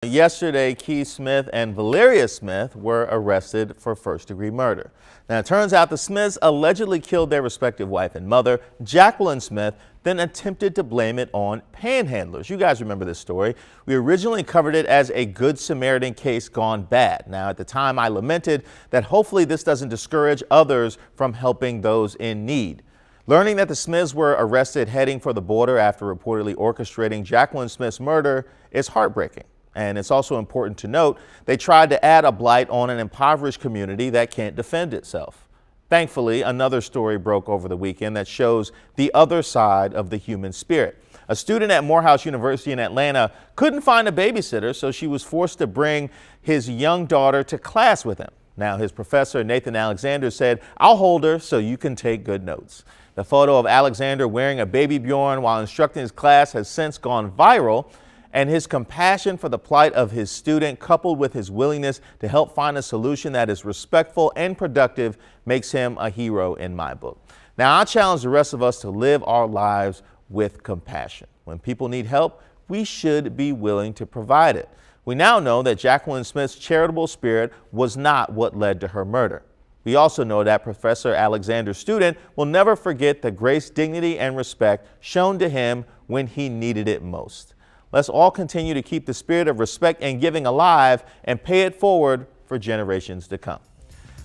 Yesterday, Keith Smith and Valeria Smith were arrested for first-degree murder. Now, it turns out the Smiths allegedly killed their respective wife and mother, Jacquelyn Smith, then attempted to blame it on panhandlers. You guys remember this story. We originally covered it as a Good Samaritan case gone bad. Now, at the time, I lamented that hopefully this doesn't discourage others from helping those in need. Learning that the Smiths were arrested heading for the border after reportedly orchestrating Jacquelyn Smith's murder is heartbreaking. And it's also important to note they tried to add a blight on an impoverished community that can't defend itself. Thankfully, another story broke over the weekend that shows the other side of the human spirit. A student at Morehouse University in Atlanta couldn't find a babysitter, so she was forced to bring his young daughter to class with him. Now, his professor, Nathan Alexander, said, "I'll hold her so you can take good notes." The photo of Alexander wearing a baby Bjorn while instructing his class has since gone viral. And his compassion for the plight of his student, coupled with his willingness to help find a solution that is respectful and productive, makes him a hero in my book. Now, I challenge the rest of us to live our lives with compassion. When people need help, we should be willing to provide it. We now know that Jacquelyn Smith's charitable spirit was not what led to her murder. We also know that Professor Alexander's student will never forget the grace, dignity, and respect shown to him when he needed it most. Let's all continue to keep the spirit of respect and giving alive and pay it forward for generations to come.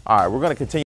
All right, we're going to continue.